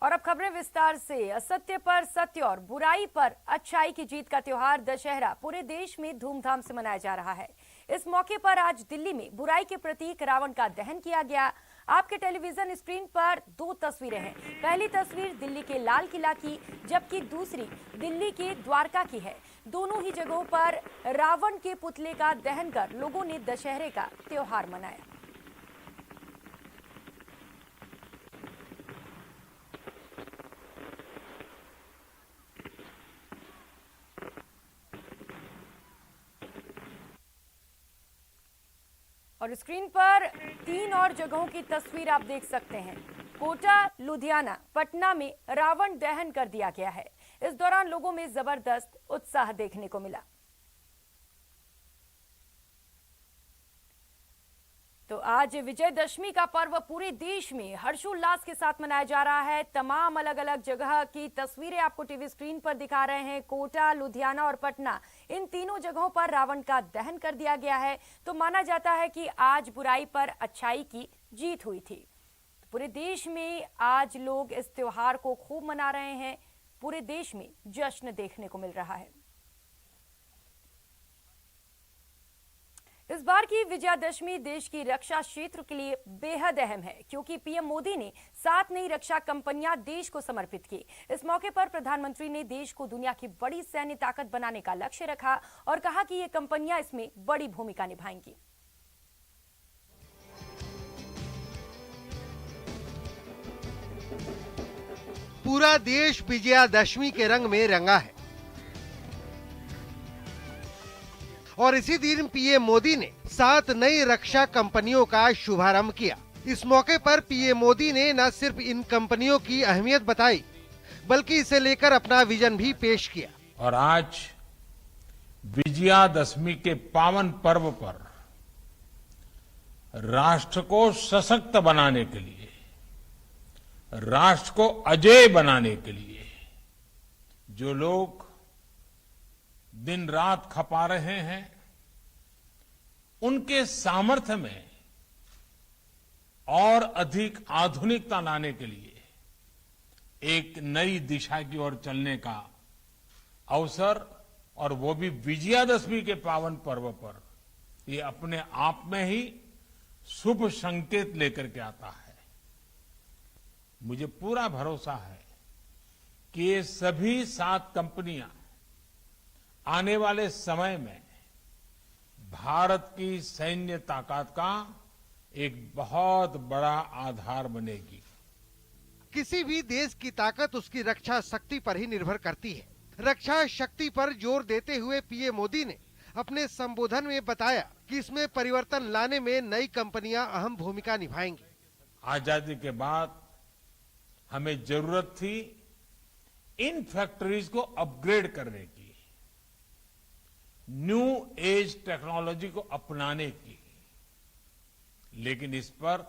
और अब खबरें विस्तार से। असत्य पर सत्य और बुराई पर अच्छाई की जीत का त्योहार दशहरा पूरे देश में धूमधाम से मनाया जा रहा है। इस मौके पर आज दिल्ली में बुराई के प्रतीक रावण का दहन किया गया। आपके टेलीविजन स्क्रीन पर दो तस्वीरें हैं। पहली तस्वीर दिल्ली के लाल किला की, जबकि दूसरी दिल्ली के द्वारका की है। दोनों ही जगहों पर रावण के पुतले का दहन कर लोगों ने दशहरे का त्योहार मनाया। और स्क्रीन पर तीन और जगहों की तस्वीर आप देख सकते हैं। कोटा, लुधियाना, पटना में रावण दहन कर दिया गया है। इस दौरान लोगों में जबरदस्त उत्साह देखने को मिला। तो आज विजयदशमी का पर्व पूरे देश में हर्षोल्लास के साथ मनाया जा रहा है। तमाम अलग अलग जगह की तस्वीरें आपको टीवी स्क्रीन पर दिखा रहे हैं। कोटा, लुधियाना और पटना, इन तीनों जगहों पर रावण का दहन कर दिया गया है। तो माना जाता है कि आज बुराई पर अच्छाई की जीत हुई थी। तो पूरे देश में आज लोग इस त्योहार को खूब मना रहे हैं। पूरे देश में जश्न देखने को मिल रहा है। इस बार की विजयादशमी देश की रक्षा क्षेत्र के लिए बेहद अहम है, क्योंकि पीएम मोदी ने 7 नई रक्षा कंपनियां देश को समर्पित की। इस मौके पर प्रधानमंत्री ने देश को दुनिया की बड़ी सैन्य ताकत बनाने का लक्ष्य रखा और कहा कि ये कंपनियां इसमें बड़ी भूमिका निभाएंगी। पूरा देश विजयादशमी के रंग में रंगा है और इसी दिन पीएम मोदी ने 7 नई रक्षा कंपनियों का शुभारंभ किया। इस मौके पर पीएम मोदी ने न सिर्फ इन कंपनियों की अहमियत बताई, बल्कि इसे लेकर अपना विजन भी पेश किया। और आज विजयादशमी के पावन पर्व पर राष्ट्र को सशक्त बनाने के लिए, राष्ट्र को अजेय बनाने के लिए जो लोग दिन रात खपा रहे हैं, उनके सामर्थ्य में और अधिक आधुनिकता लाने के लिए एक नई दिशा की ओर चलने का अवसर, और वो भी विजयादशमी के पावन पर्व पर, ये अपने आप में ही शुभ संकेत लेकर के आता है। मुझे पूरा भरोसा है कि ये सभी 7 कंपनियां आने वाले समय में भारत की सैन्य ताकत का एक बहुत बड़ा आधार बनेगी। किसी भी देश की ताकत उसकी रक्षा शक्ति पर ही निर्भर करती है। रक्षा शक्ति पर जोर देते हुए पीएम मोदी ने अपने संबोधन में बताया कि इसमें परिवर्तन लाने में नई कंपनियां अहम भूमिका निभाएंगी। आजादी के बाद हमें जरूरत थी इन फैक्ट्रीज को अपग्रेड करने की, न्यू एज टेक्नोलॉजी को अपनाने की, लेकिन इस पर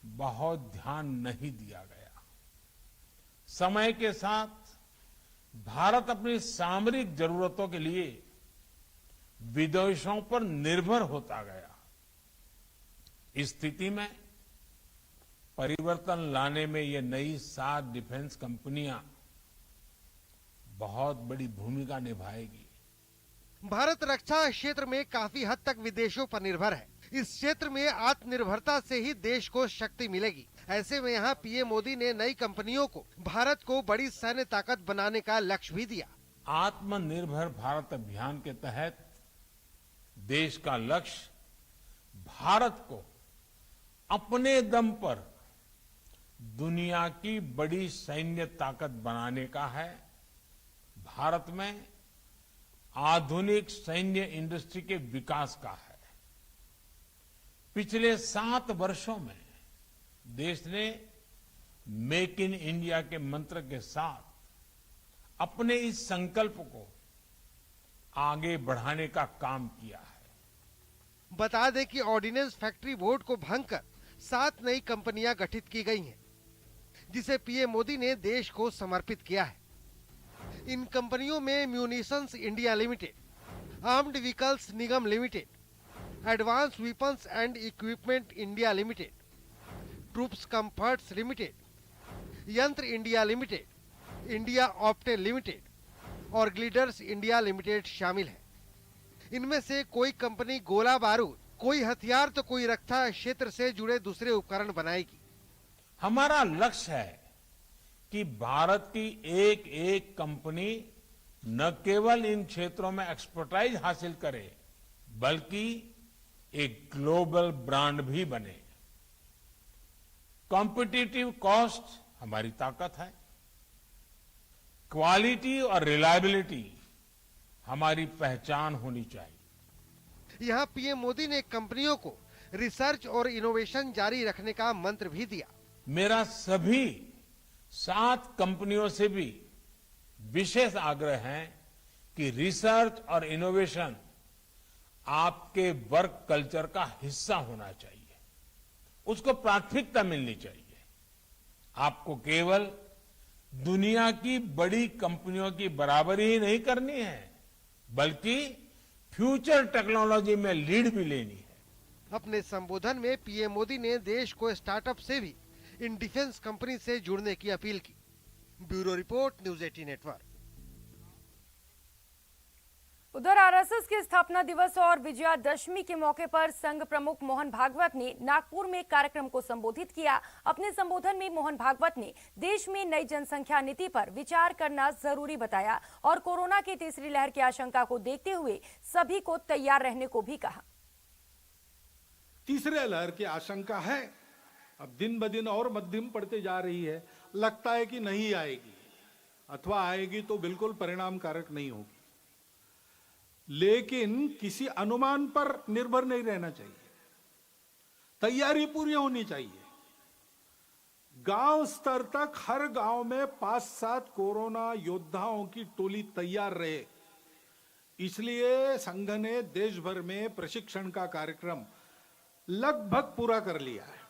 बहुत ध्यान नहीं दिया गया। समय के साथ भारत अपनी सामरिक जरूरतों के लिए विदेशों पर निर्भर होता गया। इस स्थिति में परिवर्तन लाने में ये नई 7 डिफेंस कंपनियां बहुत बड़ी भूमिका निभाएगी। भारत रक्षा क्षेत्र में काफी हद तक विदेशों पर निर्भर है। इस क्षेत्र में आत्मनिर्भरता से ही देश को शक्ति मिलेगी। ऐसे में यहाँ पीएम मोदी ने नई कंपनियों को भारत को बड़ी सैन्य ताकत बनाने का लक्ष्य भी दिया। आत्मनिर्भर भारत अभियान के तहत देश का लक्ष्य भारत को अपने दम पर दुनिया की बड़ी सैन्य ताकत बनाने का है। भारत में आधुनिक सैन्य इंडस्ट्री के विकास का है। पिछले 7 वर्षों में देश ने मेक इन इंडिया के मंत्र के साथ अपने इस संकल्प को आगे बढ़ाने का काम किया है। बता दें कि ऑर्डिनेंस फैक्ट्री बोर्ड को भंग कर 7 नई कंपनियां गठित की गई हैं, जिसे पीएम मोदी ने देश को समर्पित किया है। इन कंपनियों में munitions India limited, armed vehicles Nigam limited, advance weapons and equipment India limited, troops comforts limited, यंत्र इंडिया लिमिटेड, इंडिया ऑप्टे लिमिटेड और ग्लिडर्स इंडिया लिमिटेड शामिल है। इनमें से कोई कंपनी गोला बारूद, कोई हथियार तो कोई रक्षा क्षेत्र से जुड़े दूसरे उपकरण बनाएगी। हमारा लक्ष्य है कि भारत की एक एक कंपनी न केवल इन क्षेत्रों में एक्सपर्टाइज हासिल करे, बल्कि एक ग्लोबल ब्रांड भी बने। कॉम्पिटिटिव कॉस्ट हमारी ताकत है, क्वालिटी और रिलायबिलिटी हमारी पहचान होनी चाहिए। यहाँ पीएम मोदी ने कंपनियों को रिसर्च और इनोवेशन जारी रखने का मंत्र भी दिया। मेरा सभी 7 कंपनियों से भी विशेष आग्रह है कि रिसर्च और इनोवेशन आपके वर्क कल्चर का हिस्सा होना चाहिए, उसको प्राथमिकता मिलनी चाहिए। आपको केवल दुनिया की बड़ी कंपनियों की बराबरी ही नहीं करनी है, बल्कि फ्यूचर टेक्नोलॉजी में लीड भी लेनी है। अपने संबोधन में पीएम मोदी ने देश को स्टार्टअप से भी इन डिफेंस कंपनी से जुड़ने की अपील की। Bureau report, news 18 network. उधर आरएसएस के स्थापना दिवस और विजयादशमी के मौके पर संघ प्रमुख मोहन भागवत ने नागपुर में एक कार्यक्रम को संबोधित किया। अपने संबोधन में मोहन भागवत ने देश में नई जनसंख्या नीति पर विचार करना जरूरी बताया और कोरोना की तीसरी लहर की आशंका को देखते हुए सभी को तैयार रहने को भी कहा। तीसरे लहर की आशंका है, अब दिन ब दिन और मध्यम पड़ते जा रही है। लगता है कि नहीं आएगी, अथवा आएगी तो बिल्कुल परिणामकारक नहीं होगी। लेकिन किसी अनुमान पर निर्भर नहीं रहना चाहिए, तैयारी पूरी होनी चाहिए। गांव स्तर तक हर गांव में 5-7 कोरोना योद्धाओं की टोली तैयार रहे। इसलिए संघ ने देश भर में प्रशिक्षण का कार्यक्रम लगभग पूरा कर लिया है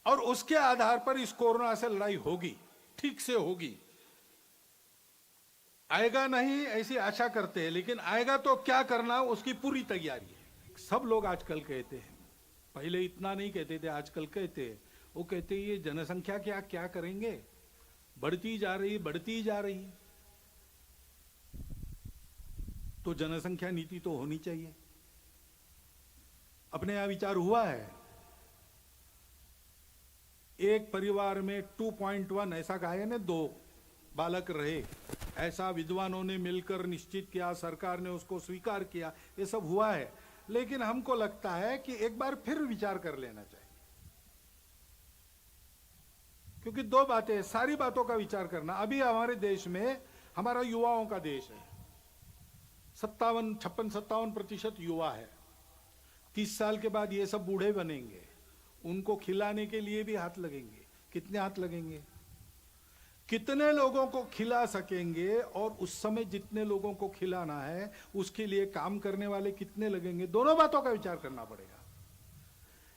और उसके आधार पर इस कोरोना से लड़ाई होगी, ठीक से होगी। आएगा नहीं ऐसी आशा करते हैं, लेकिन आएगा तो क्या करना उसकी पूरी तैयारी है। सब लोग आजकल कहते हैं, पहले इतना नहीं कहते थे, आजकल कहते हैं। वो कहते हैं ये जनसंख्या क्या क्या करेंगे, बढ़ती जा रही। तो जनसंख्या नीति तो होनी चाहिए। अपने यहां विचार हुआ है, एक परिवार में 2.1 ऐसा कहा है ना, 2 बालक रहे, ऐसा विद्वानों ने मिलकर निश्चित किया, सरकार ने उसको स्वीकार किया, ये सब हुआ है। लेकिन हमको लगता है कि एक बार फिर विचार कर लेना चाहिए, क्योंकि 2 बातें, सारी बातों का विचार करना। अभी हमारे देश में, हमारा युवाओं का देश है, 56-57% युवा है। 30 साल के बाद ये सब बूढ़े बनेंगे, उनको खिलाने के लिए भी हाथ लगेंगे। कितने हाथ लगेंगे, कितने लोगों को खिला सकेंगे, और उस समय जितने लोगों को खिलाना है उसके लिए काम करने वाले कितने लगेंगे, दोनों बातों का विचार करना पड़ेगा।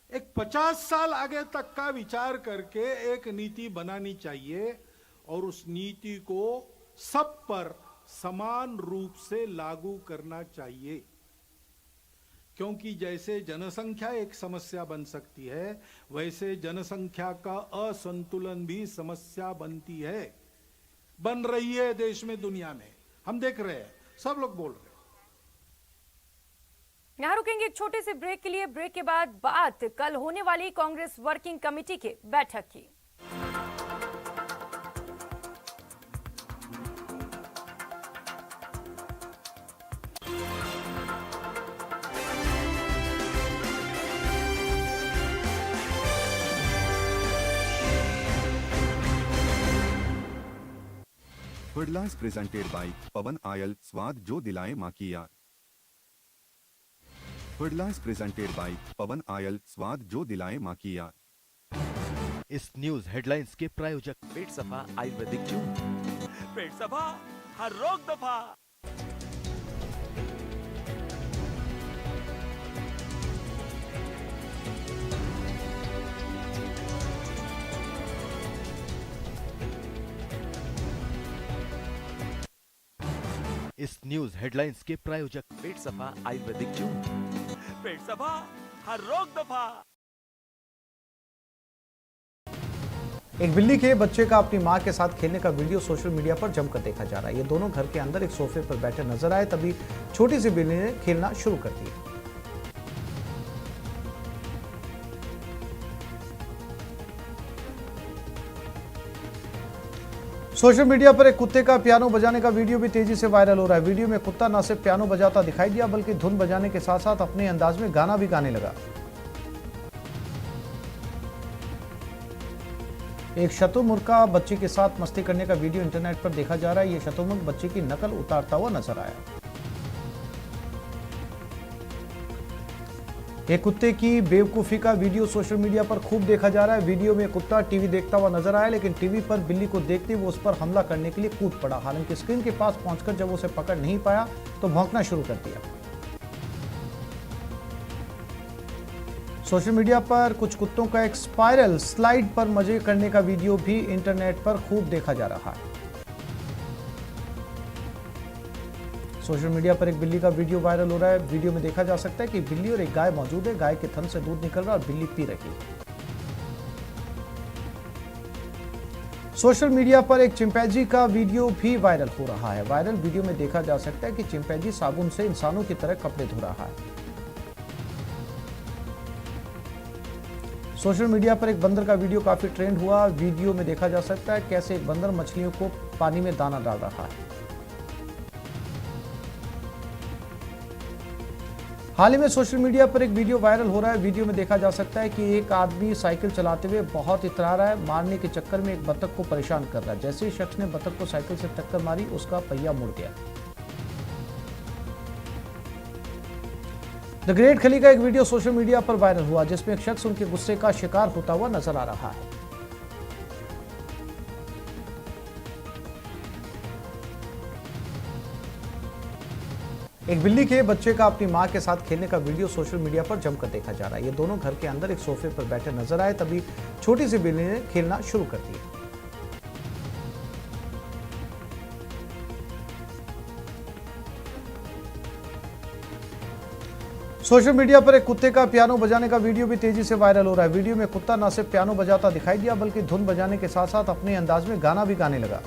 एक 50 साल आगे तक का विचार करके एक नीति बनानी चाहिए और उस नीति को सब पर समान रूप से लागू करना चाहिए। क्योंकि जैसे जनसंख्या एक समस्या बन सकती है, वैसे जनसंख्या का असंतुलन भी समस्या बनती है, बन रही है देश में, दुनिया में। हम देख रहे हैं, सब लोग बोल रहे हैं। यहाँ रुकेंगे एक छोटे से ब्रेक के लिए। ब्रेक के बाद बात कल होने वाली कांग्रेस वर्किंग कमेटी के बैठक की। फर्डलास प्रेजेंटेड बाय पवन आयल, स्वाद जो दिलाए मां की याद। फर्डलास प्रेजेंटेड बाय पवन आयल, स्वाद जो दिलाए मां की याद। इस न्यूज हेडलाइंस के प्रायोजक पेट सफा आयुर्वेदिक जून, पेट सफा हर रोग दफा। इस न्यूज हेडलाइंस के प्रायोजक पेट सफा आयुर्वेदिक जून, पेट सफा हर रोग दफा। एक बिल्ली के बच्चे का अपनी मां के साथ खेलने का वीडियो सोशल मीडिया पर जमकर देखा जा रहा है। ये दोनों घर के अंदर एक सोफे पर बैठे नजर आए, तभी छोटी सी बिल्ली ने खेलना शुरू कर दिया। सोशल मीडिया पर एक कुत्ते का पियानो बजाने का वीडियो भी तेजी से वायरल हो रहा है। वीडियो में कुत्ता न सिर्फ पियानो बजाता दिखाई दिया, बल्कि धुन बजाने के साथ साथ अपने अंदाज में गाना भी गाने लगा। एक शतुर्मुर्ग का बच्चे के साथ मस्ती करने का वीडियो इंटरनेट पर देखा जा रहा है। ये शतुर्मुर्ग बच्चे की नकल उतारता हुआ नजर आया। एक कुत्ते की बेवकूफी का वीडियो सोशल मीडिया पर खूब देखा जा रहा है। वीडियो में कुत्ता टीवी देखता हुआ नजर आया, लेकिन टीवी पर बिल्ली को देखते वो उस पर हमला करने के लिए कूद पड़ा। हालांकि स्क्रीन के पास पहुंचकर जब उसे पकड़ नहीं पाया तो भौंकना शुरू कर दिया। सोशल मीडिया पर कुछ कुत्तों का एक स्पाइरल स्लाइड पर मजे करने का वीडियो भी इंटरनेट पर खूब देखा जा रहा है। सोशल मीडिया पर एक बिल्ली का वीडियो वायरल हो रहा है। वीडियो में देखा जा सकता है कि बिल्ली और एक गाय मौजूद है। गाय के थन से दूध निकल रहा है और बिल्ली पी रही है। सोशल मीडिया पर एक चिंपैंजी का वीडियो भी वायरल हो रहा है। वायरल वीडियो में देखा जा सकता है कि चिंपैंजी साबुन से इंसानों की तरह कपड़े धो रहा है। सोशल मीडिया पर एक बंदर का वीडियो काफी ट्रेंड हुआ। वीडियो में देखा जा सकता है कैसे एक बंदर मछलियों को पानी में दाना डाल रहा है। हाल ही में सोशल मीडिया पर एक वीडियो वायरल हो रहा है। वीडियो में देखा जा सकता है कि एक आदमी साइकिल चलाते हुए बहुत इतरा रहा है। मारने के चक्कर में एक बतख को परेशान कर रहा है। जैसे ही शख्स ने बतख को साइकिल से टक्कर मारी, उसका पहिया मुड़ गया। द ग्रेट खली का एक वीडियो सोशल मीडिया पर वायरल हुआ, जिसमें एक शख्स उनके गुस्से का शिकार होता हुआ नजर आ रहा है। एक बिल्ली के बच्चे का अपनी मां के साथ खेलने का वीडियो सोशल मीडिया पर जमकर देखा जा रहा है। ये दोनों घर के अंदर एक सोफे पर बैठे नजर आए, तभी छोटी सी बिल्ली ने खेलना शुरू कर दिया। सोशल मीडिया पर एक कुत्ते का पियानो बजाने का वीडियो भी तेजी से वायरल हो रहा है। वीडियो में कुत्ता न सिर्फ पियानो बजाता दिखाई दिया, बल्कि धुन बजाने के साथ साथ अपने अंदाज में गाना भी गाने लगा।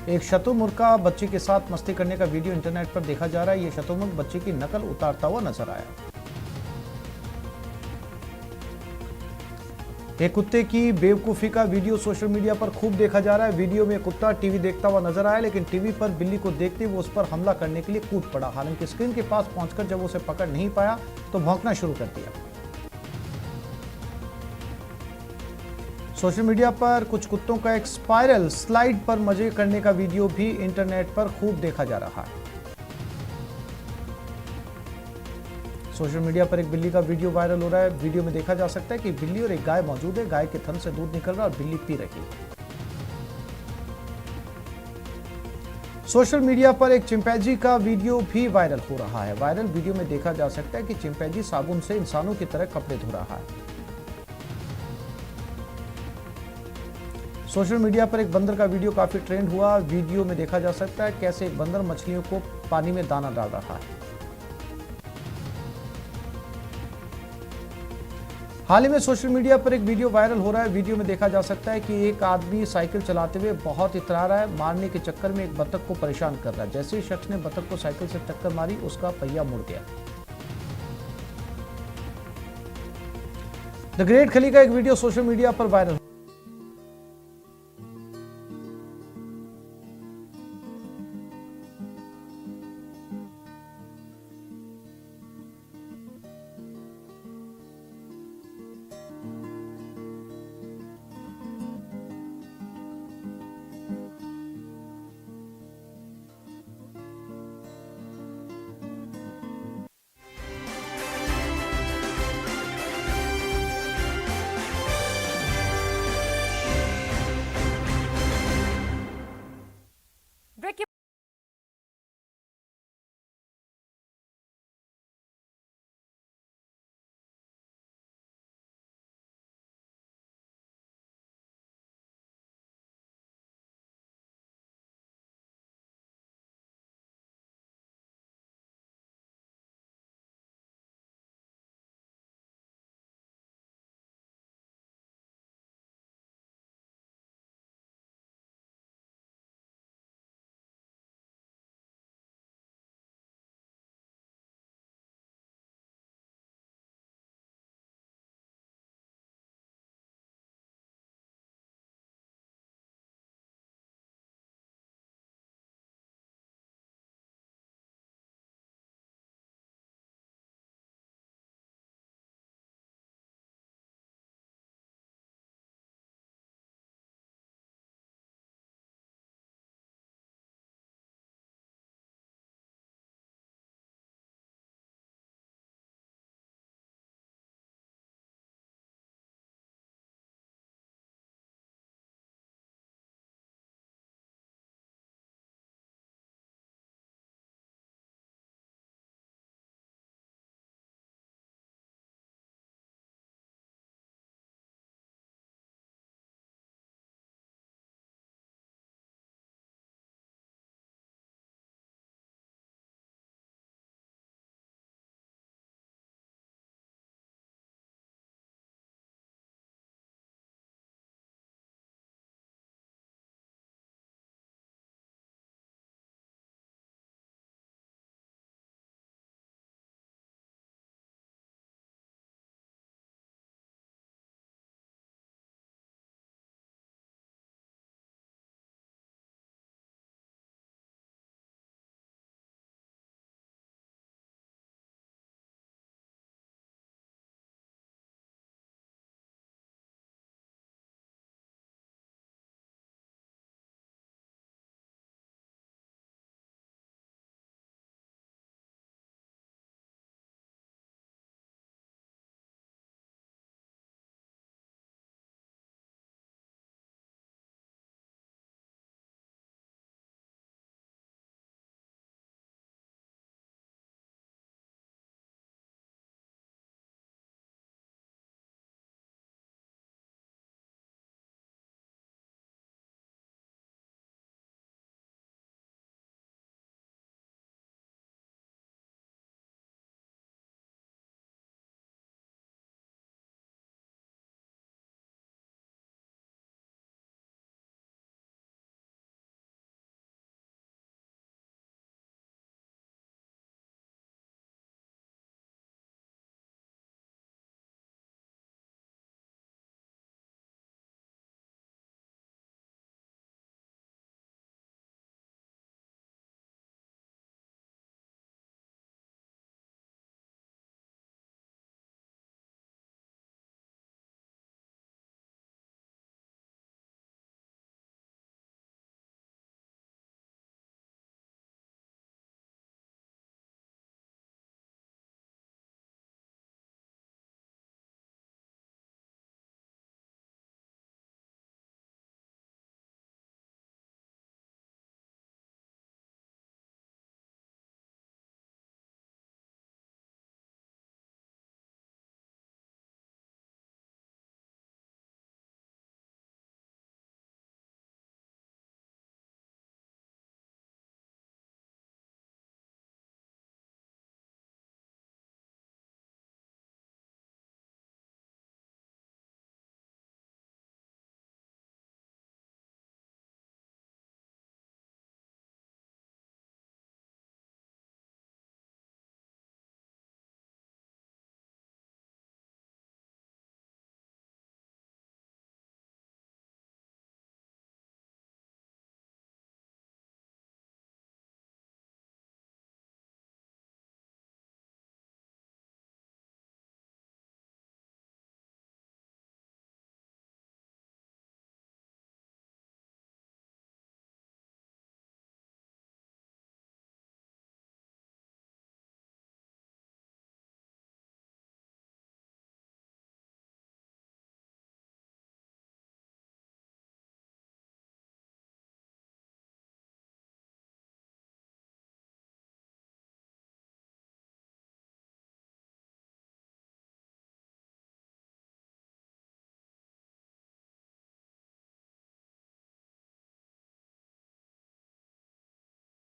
एक शतुर्मुर्ग का बच्चे के साथ मस्ती करने का वीडियो इंटरनेट पर देखा जा रहा है। ये शतुर्मुर्ग बच्चे की नकल उतारता हुआ नजर आया। एक कुत्ते की बेवकूफी का वीडियो सोशल मीडिया पर खूब देखा जा रहा है। वीडियो में कुत्ता टीवी देखता हुआ नजर आया, लेकिन टीवी पर बिल्ली को देखते वो उस पर हमला करने के लिए कूद पड़ा। हालांकि स्क्रीन के पास पहुंचकर जब उसे पकड़ नहीं पाया तो भौंकना शुरू कर दिया। सोशल मीडिया पर कुछ कुत्तों का एक स्पाइरल स्लाइड पर मजे करने का वीडियो भी इंटरनेट पर खूब देखा जा रहा है। सोशल मीडिया पर एक बिल्ली का वीडियो वायरल हो रहा है। वीडियो में देखा जा सकता है कि बिल्ली और एक गाय मौजूद है। गाय के थन से दूध निकल रहा है और बिल्ली पी रही है। सोशल मीडिया पर एक चिंपैंजी का वीडियो भी वायरल हो रहा है। वायरल वीडियो में देखा जा सकता है कि चिंपैंजी साबुन से इंसानों की तरह कपड़े धो रहा है। सोशल मीडिया पर एक बंदर का वीडियो काफी ट्रेंड हुआ। वीडियो में देखा जा सकता है कैसे एक बंदर मछलियों को पानी में दाना डाल रहा है। हाल ही में सोशल मीडिया पर एक वीडियो वायरल हो रहा है। वीडियो में देखा जा सकता है कि एक आदमी साइकिल चलाते हुए बहुत इतरा रहा है। मारने के चक्कर में एक बतख को परेशान कर रहा है। जैसे ही शख्स ने बतख को साइकिल से टक्कर मारी, उसका पहिया मुड़ गया। द ग्रेट खली का एक वीडियो सोशल मीडिया पर वायरल